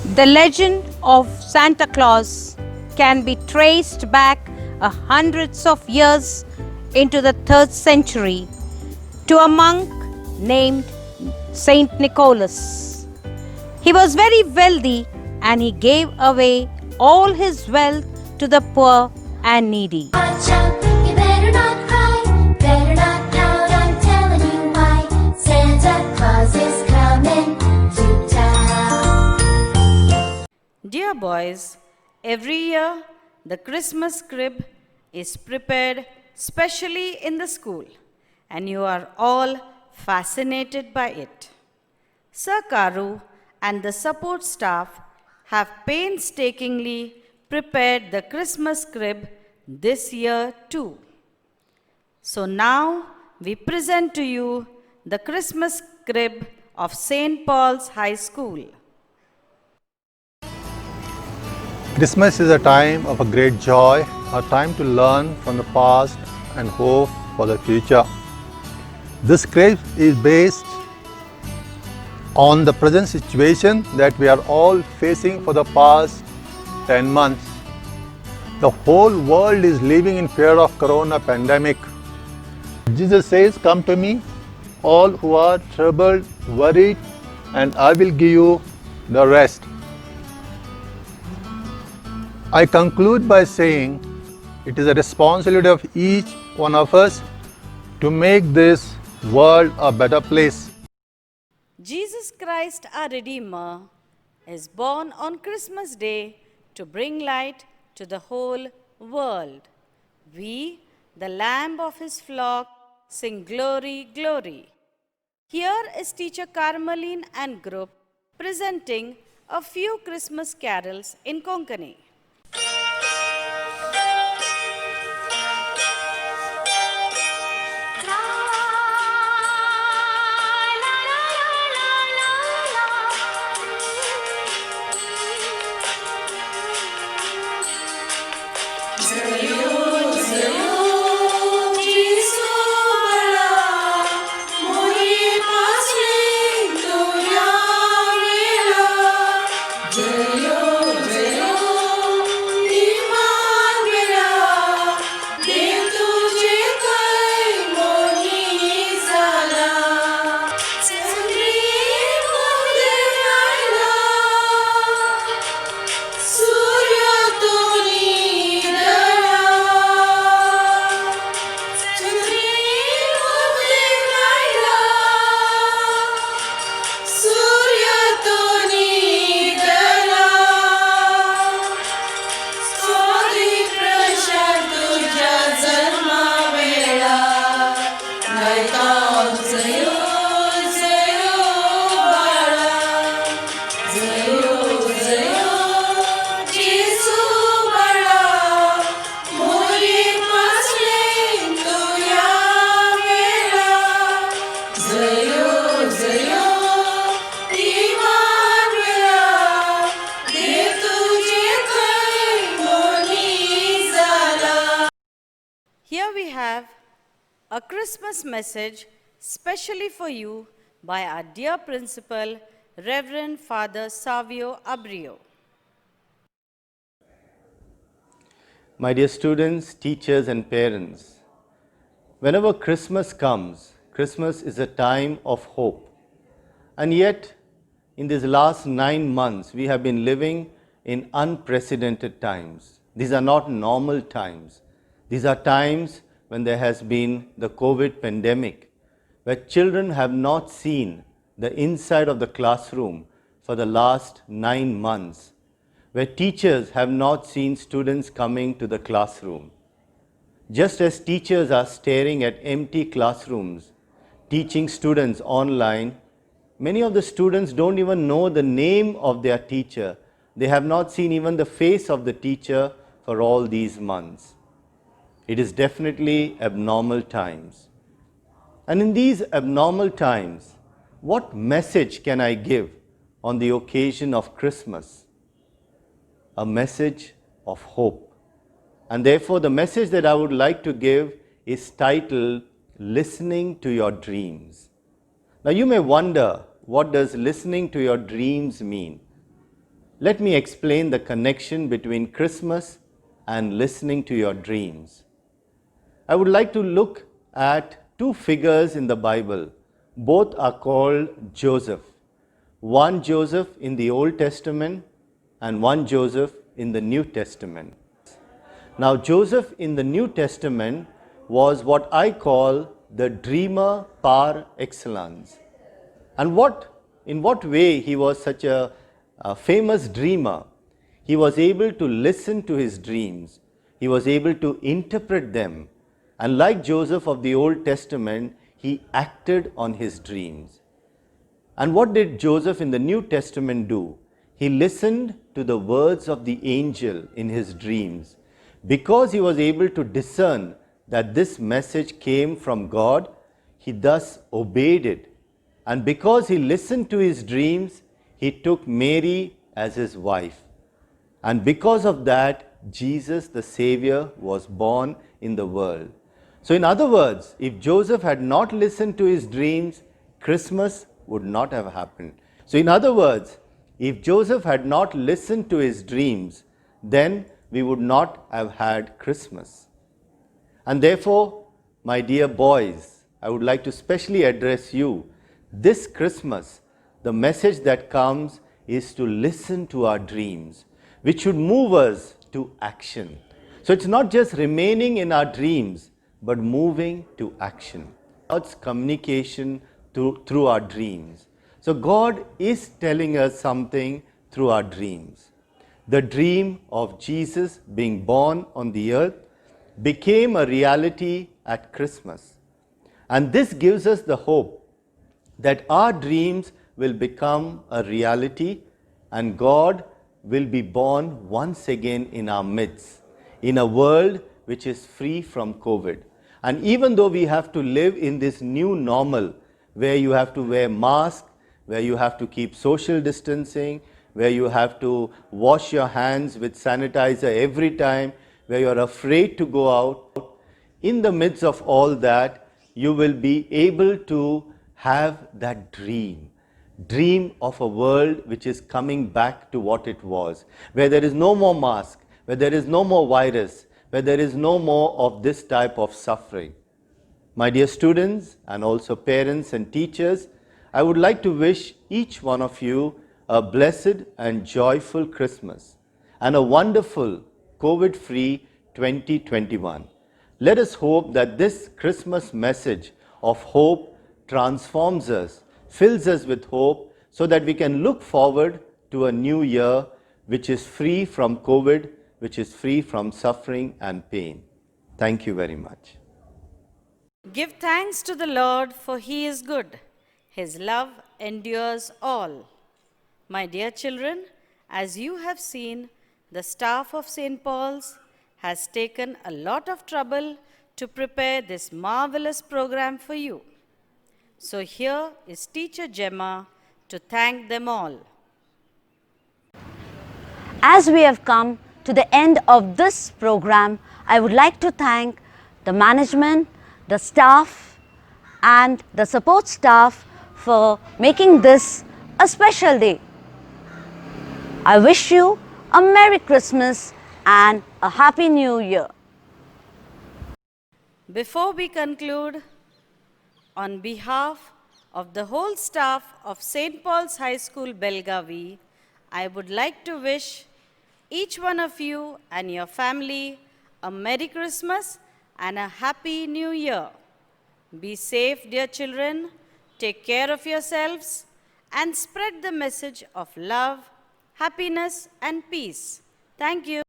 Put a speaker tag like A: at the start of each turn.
A: The legend of Santa Claus can be traced back hundreds of years into the 3rd century to a monk named Saint Nicholas. He was very wealthy and he gave away all his wealth to the poor and needy.
B: Watch out, you better not cry, better not pout, I'm telling you why. Santa Claus is coming to town.
C: Dear boys, every year the Christmas crib is prepared specially in the school, and you are all fascinated by it. Sir Karu and the support staff have painstakingly prepared the Christmas crib this year too. So now we present to you the Christmas crib of St. Paul's High School.
D: Christmas is a time of a great joy, a time to learn from the past and hope for the future. This script is based on the present situation that we are all facing for the past 10 months. The whole world is living in fear of corona pandemic. Jesus says, "Come to me, all who are troubled, worried, and I will give you the rest." I conclude by saying it is a responsibility of each one of us to make this world a better place.
C: Jesus Christ, our Redeemer, is born on Christmas Day to bring light to the whole world. We, the lamb of his flock, sing glory, glory. Here is teacher Carmeline and group presenting a few Christmas carols in Konkani. Here we have a Christmas message specially for you by our dear principal, Reverend Father Savio Abrio.
E: My dear students, teachers, and parents, whenever Christmas comes, Christmas is a time of hope. And yet, in these last 9 months, we have been living in unprecedented times. These are not normal times. These are times when there has been the COVID pandemic, where children have not seen the inside of the classroom for the last 9 months, where teachers have not seen students coming to the classroom. Just as teachers are staring at empty classrooms, teaching students online, many of the students don't even know the name of their teacher. They have not seen even the face of the teacher for all these months. It is definitely abnormal times. And in these abnormal times, what message can I give on the occasion of Christmas? A message of hope. And therefore, the message that I would like to give is titled, Listening to Your Dreams. Now, you may wonder, what does listening to your dreams mean? let me explain the connection between Christmas and listening to your dreams. I would like to look at two figures in the Bible. Both are called Joseph. One Joseph in the Old Testament and one Joseph in the New Testament. Now, Joseph in the New Testament was what I call the dreamer par excellence. And in what way he was such a famous dreamer? He was able to listen to his dreams. He was able to interpret them. And like Joseph of the Old Testament, he acted on his dreams. And what did Joseph in the New Testament do? He listened to the words of the angel in his dreams. Because he was able to discern that this message came from God, he thus obeyed it. And because he listened to his dreams, he took Mary as his wife. And because of that, Jesus the Savior was born in the world. So in other words, if Joseph had not listened to his dreams, Christmas would not have happened. So in other words, if Joseph had not listened to his dreams, then we would not have had Christmas. And therefore, my dear boys, I would like to specially address you. This Christmas, the message that comes is to listen to our dreams, which should move us to action. So it's not just remaining in our dreams, but moving to action. God's communication through our dreams. So God is telling us something through our dreams. The dream of Jesus being born on the earth became a reality at Christmas. And this gives us the hope that our dreams will become a reality and God will be born once again in our midst, in a world which is free from COVID. And even though we have to live in this new normal, where you have to wear masks, where you have to keep social distancing, where you have to wash your hands with sanitizer every time, where you're afraid to go out, in the midst of all that, you will be able to have that dream of a world which is coming back to what it was, where there is no more mask, where there is no more virus, where there is no more of this type of suffering. My dear students and also parents and teachers, I would like to wish each one of you a blessed and joyful Christmas and a wonderful COVID-free 2021. Let us hope that this Christmas message of hope transforms us, fills us with hope, so that we can look forward to a new year which is free from COVID, which is free from suffering and pain. Thank you very much.
C: Give thanks to the Lord, for he is good. His love endures all. My dear children, as you have seen, the staff of St. Paul's has taken a lot of trouble to prepare this marvelous program for you. So here is Teacher Gemma to thank them all.
F: As we have come to the end of this program, I would like to thank the management, the staff and the support staff for making this a special day. I wish you a Merry Christmas and a Happy New Year.
C: Before we conclude, on behalf of the whole staff of St. Paul's High School, Belgavi, I would like to wish each one of you and your family a Merry Christmas and a Happy New Year. Be safe, dear children. Take care of yourselves and spread the message of love, happiness and peace. Thank you.